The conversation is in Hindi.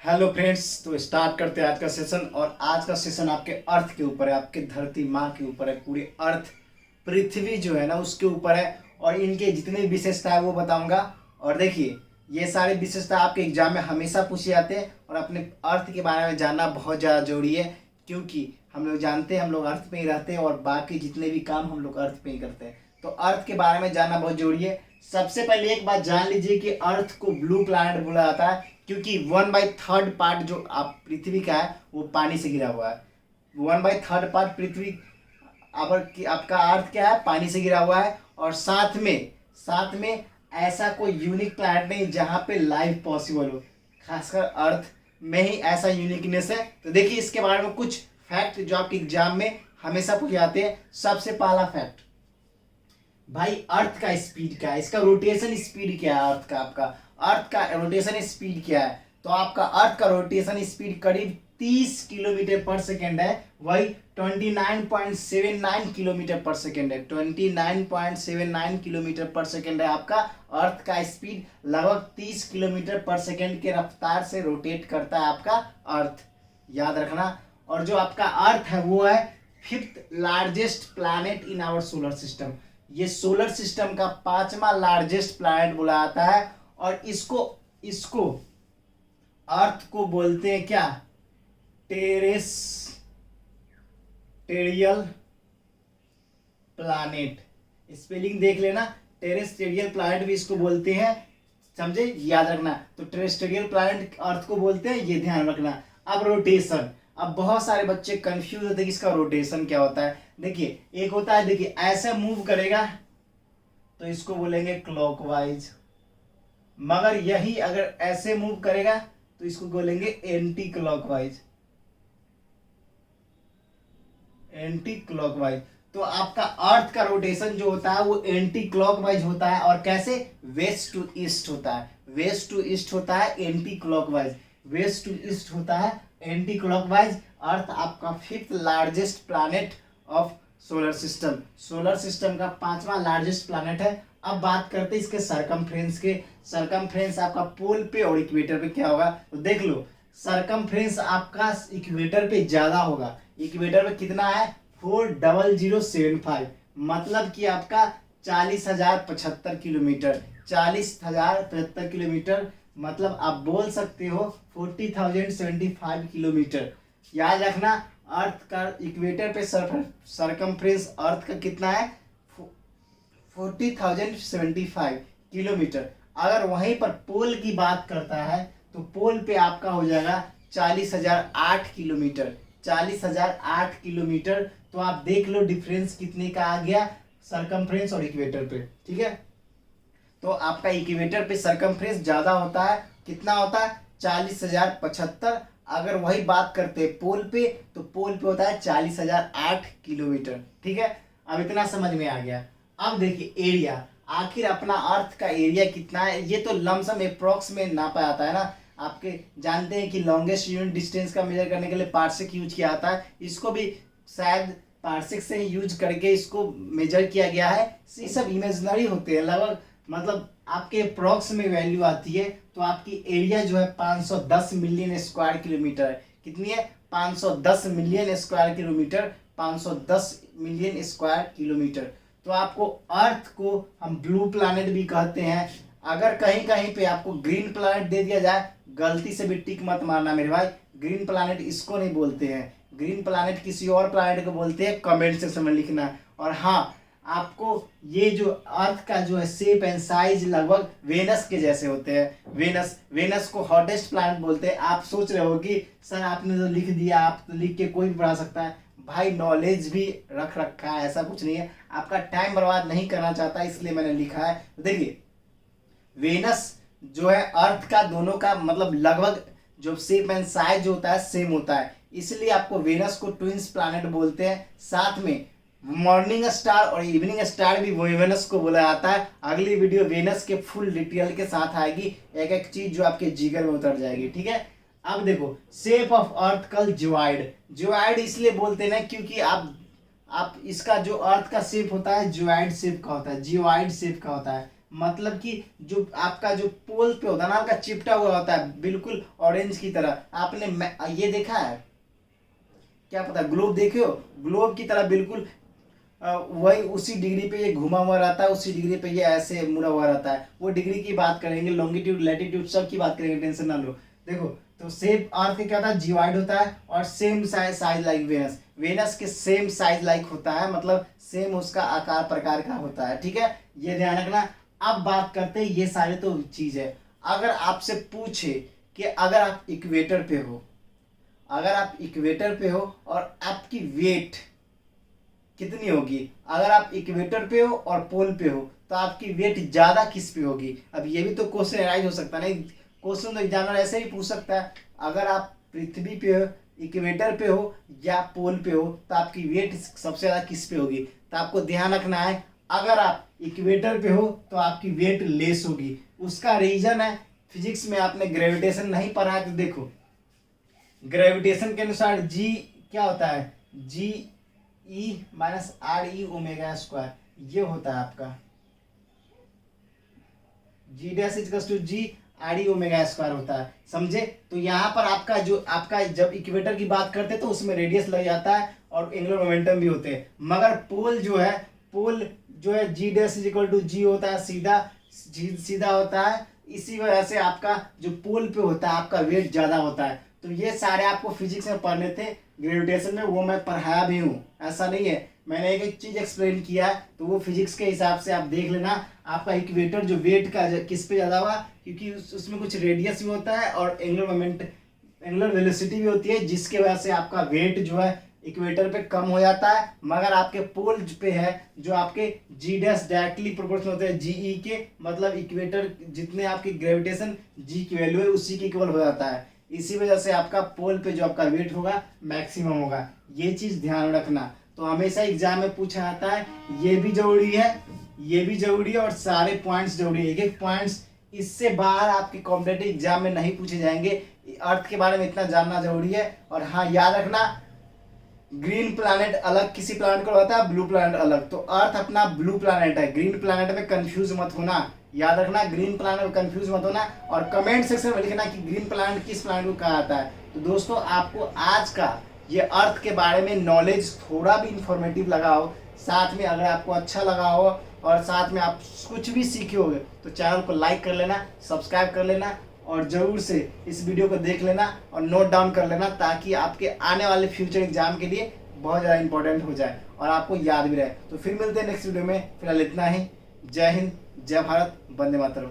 हेलो फ्रेंड्स, तो स्टार्ट करते हैं आज का सेशन। और आज का सेशन आपके अर्थ के ऊपर है, आपके धरती माँ के ऊपर है, पूरी अर्थ पृथ्वी जो है ना उसके ऊपर है। और इनके जितने भी विशेषता है वो बताऊंगा। और देखिए, ये सारे विशेषता आपके एग्जाम में हमेशा पूछे जाते हैं और अपने अर्थ के बारे में जानना बहुत ज़्यादा जरूरी है, क्योंकि हम लोग जानते हैं हम लोग अर्थ पे ही रहते हैं और बाकी जितने भी काम हम लोग अर्थ पे ही करते हैं। तो अर्थ के बारे में जानना बहुत जरूरी है। सबसे पहले एक बात जान लीजिए कि अर्थ को ब्लू प्लैनेट बोला जाता है, क्योंकि 1/3 पार्ट जो आप पृथ्वी का है वो पानी से घिरा हुआ है। 1/3 पार्ट पृथ्वी आपका अर्थ क्या है, पानी से घिरा हुआ है। और साथ में ऐसा कोई यूनिक प्लैनेट नहीं जहाँ पे लाइफ पॉसिबल हो, खासकर अर्थ में ही ऐसा यूनिकनेस है। तो देखिए इसके बारे में कुछ फैक्ट जो आपके एग्जाम में हमेशा पूछे जाते हैं। सबसे पहला फैक्ट, भाई अर्थ का स्पीड क्या है, इसका रोटेशन स्पीड क्या है, अर्थ का आपका अर्थ का रोटेशन स्पीड क्या है। तो आपका अर्थ का रोटेशन स्पीड करीब 30 किलोमीटर पर सेकेंड है, वही 29.79 किलोमीटर पर सेकेंड है। 29.79 किलोमीटर पर सेकेंड है आपका अर्थ का स्पीड। लगभग 30 किलोमीटर पर सेकेंड के रफ्तार से रोटेट करता है आपका अर्थ, याद रखना। और जो आपका अर्थ है वो है 5th largest planet in our solar system. ये सोलर सिस्टम का 5वां लार्जेस्ट प्लैनेट बोला जाता है। और इसको अर्थ को बोलते हैं क्या, टेरेस्टेरियल प्लैनेट। स्पेलिंग देख लेना, टेरेस्टेरियल प्लैनेट भी इसको बोलते हैं, समझे, याद रखना। तो टेरेस्टेरियल प्लैनेट अर्थ को बोलते हैं, ये ध्यान रखना। अब रोटेशन, अब बहुत सारे बच्चे कंफ्यूज होते हैं कि इसका रोटेशन क्या होता है। देखिए एक होता है, देखिए ऐसे मूव करेगा तो इसको बोलेंगे क्लॉकवाइज, मगर यही अगर ऐसे मूव करेगा तो इसको बोलेंगे एंटी क्लॉकवाइज। तो आपका अर्थ का रोटेशन जो होता है वो एंटी क्लॉकवाइज होता है। और कैसे, वेस्ट टू ईस्ट होता है, वेस्ट टू ईस्ट होता है anti clockwise, west to east होता है एंटी क्लॉकवाइज। अर्थ आपका 5th largest planet of solar system का 5वां लार्जेस्ट प्लैनेट है। अब बात करते हैं इसके सरकमफ्रेंस के। सरकमफ्रेंस आपका पोल पे और इक्वेटर पे क्या होगा, तो देख लो। सरकमफ्रेंस आपका इक्वेटर पे ज्यादा होगा। इक्वेटर पे कितना है, 40075, मतलब कि आपका 40,075 किलोमीटर, 40,075 किलोमीटर, मतलब आप बोल सकते हो 40,075 किलोमीटर। याद रखना, अर्थ का इक्वेटर पे सरकमफ्रेंस अर्थ का कितना है, 40,075 किलोमीटर। अगर वहीं पर पोल की बात करता है तो पोल पे आपका हो जाएगा 40,008 किलोमीटर, 40,008 किलोमीटर। तो आप देख लो डिफरेंस कितने का आ गया सरकमफ्रेंस और इक्वेटर पे, ठीक है। तो आपका इक्वेटर पे सरकमफ्रेंस ज्यादा होता है, कितना होता है, 40,075। अगर वही बात करते हैं पोल पे तो पोल पे होता है 40,008 किलोमीटर, ठीक है। अब इतना समझ में आ गया। अब देखिए एरिया, आखिर अपना अर्थ का एरिया कितना है, ये तो लमसम अप्रोक्स में नापा जाता है ना। आपके जानते हैं कि लॉन्गेस्ट यूनिट डिस्टेंस का मेजर करने के लिए पार्सेक यूज किया जाता है, इसको भी शायद पार्सेक से ही यूज करके इसको मेजर किया गया है। ये सब इमेजिनरी होते हैं, लगभग मतलब आपके अप्रोक्स में वैल्यू आती है। तो आपकी एरिया जो है 510 मिलियन स्क्वायर किलोमीटर है। कितनी है, 510 million square kilometre, 510 million square kilometre. तो आपको अर्थ को हम ब्लू प्लैनेट भी कहते हैं। अगर कहीं कहीं पे आपको ग्रीन प्लैनेट दे दिया जाए, गलती से भी टिक मत मारना मेरे भाई, ग्रीन प्लैनेट इसको नहीं बोलते हैं, ग्रीन प्लैनेट किसी और प्लैनेट को बोलते हैं, कमेंट सेक्शन में लिखना। और हाँ, आपको ये जो अर्थ का जो है शेप एंड साइज लगभग वेनस के जैसे होते हैं। वेनस को हॉटेस्ट प्लैनेट बोलते हैं। आप सोच रहे हो कि सर आपने तो लिख दिया, आप तो लिख के कोई भी पढ़ा सकता है। भाई नॉलेज भी रख रखा है, ऐसा कुछ नहीं है। आपका टाइम बर्बाद नहीं करना चाहता इसलिए मैंने लिखा है। देखिए वेनस जो है अर्थ का दोनों का मतलब लगभग जो शेप एंड साइज होता है सेम होता है, इसलिए आपको वेनस को ट्विंस प्लैनेट बोलते हैं। साथ में मॉर्निंग स्टार और इवनिंग स्टार भी वेनस को बोला जाता है। अगली वीडियो वेनस के फुल डिटेल के साथ आएगी, एक एक चीज जो आपके जिगर में उतर जाएगी, ठीक है। अब देखो शेप ऑफ अर्थ कल ज्वाइड इसलिए बोलते हैं ना क्योंकि आप इसका जो अर्थ का शेप होता है ज्वाइड शेप का होता है, जियोइड शेप का होता है। मतलब कि जो आपका जो पोल पे होता है ना, आपका चिपटा हुआ होता है बिल्कुल ऑरेंज की तरह। आपने ये देखा है क्या पता, ग्लोब देखे हो, ग्लोब की तरह बिल्कुल वही उसी डिग्री पे ये घुमा हुआ रहता है, उसी डिग्री पे ये ऐसे मुड़ा हुआ रहता है। वो डिग्री की बात करेंगे, लॉन्गिट्यूड लैटिट्यूड सब की बात करेंगे, टेंशन ना लो। देखो तो सेम अर्थ क्या होता है, जिवाइड होता है और same size like Venus, Venus के सेम साइज लाइक होता है, मतलब सेम उसका आकार प्रकार का होता है, ठीक है, ये ध्यान रखना। अब बात करते हैं, ये सारे तो चीज है। अगर आपसे पूछे कि अगर आप इक्वेटर पे हो, अगर आप इक्वेटर पे हो और आपकी वेट कितनी होगी, अगर आप इक्वेटर पे हो और पोल पे हो तो आपकी वेट ज्यादा किस पे होगी। अब ये भी तो क्वेश्चन एराइज हो सकता है, नहीं क्वेश्चन तो एग्जामिनर ऐसे ही पूछ सकता है। अगर आप पृथ्वी पे हो, इक्वेटर पे हो या पोल पे हो तो आपकी वेट सबसे ज्यादा किस पे होगी। तो आपको ध्यान रखना है, अगर आप इक्वेटर पे हो तो आपकी वेट लेस होगी। उसका रीजन है, फिजिक्स में आपने ग्रेविटेशन नहीं पढ़ा है तो देखो, ग्रेविटेशन के अनुसार जी क्या होता है, G E minus R E omega square, ये होता है आपका G dash equals to G R E omega square होता है, समझे। तो यहाँ पर आपका जो आपका जब इक्वेटर की बात करते हैं तो उसमें रेडियस लग जाता है और एंगुलर मोमेंटम भी होते हैं, मगर पोल जो है जी डैश इक्वल टू जी होता है, सीधा होता है। इसी वजह से आपका जो पोल पे होता है आपका वेट ज्यादा होता है। तो ये सारे आपको फिजिक्स में पढ़ने थे, ग्रेविटेशन में वो मैं पढ़ाया भी हूँ, ऐसा नहीं है, मैंने एक एक चीज एक्सप्लेन किया है, तो वो फिजिक्स के हिसाब से आप देख लेना। आपका इक्वेटर जो वेट का किस पे ज्यादा हुआ, क्योंकि उसमें कुछ रेडियस भी होता है और एंगुलर वेलोसिटी भी होती है, जिसके वजह से आपका वेट जो है इक्वेटर पे कम हो जाता है। मगर आपके पोल पे है जो आपके जी डैश डायरेक्टली प्रोपोर्शनल होते हैं जीई के, मतलब इक्वेटर जितने आपकी ग्रेविटेशन जी की वैल्यू है उसी के इक्वल हो जाता है। इसी वजह से आपका पोल पे जो आपका वेट होगा मैक्सिमम होगा, ये चीज ध्यान रखना। तो हमेशा एग्जाम में पूछा जाता है, ये भी जरूरी है, ये भी जरूरी है और सारे पॉइंट्स जरूरी है, एक एक पॉइंट्स इससे बाहर आपके कॉम्पिटेटिव एग्जाम में नहीं पूछे जाएंगे। अर्थ के बारे में इतना जानना जरूरी है। और हाँ याद रखना, ग्रीन प्लैनेट अलग किसी प्लैनेट को होता है, ब्लू प्लैनेट अलग, तो अर्थ अपना ब्लू प्लैनेट है, ग्रीन प्लैनेट में कंफ्यूज मत होना, याद रखना ग्रीन प्लैनेट में कंफ्यूज मत होना। और कमेंट सेक्शन में लिखना कि ग्रीन प्लैनेट किस प्लैनेट को कहा जाता है। तो दोस्तों आपको आज का ये अर्थ के बारे में नॉलेज थोड़ा भी इंफॉर्मेटिव लगा हो, साथ में अगर आपको अच्छा लगा हो और साथ में आप कुछ भी सीखे होगे तो चैनल को लाइक कर लेना, सब्सक्राइब कर लेना और जरूर से इस वीडियो को देख लेना और नोट डाउन कर लेना, ताकि आपके आने वाले फ्यूचर एग्जाम के लिए बहुत ज़्यादा इंपॉर्टेंट हो जाए और आपको याद भी रहे। तो फिर मिलते हैं नेक्स्ट वीडियो में, फिलहाल इतना ही। जय हिंद, जय भारत, वंदे मातरम।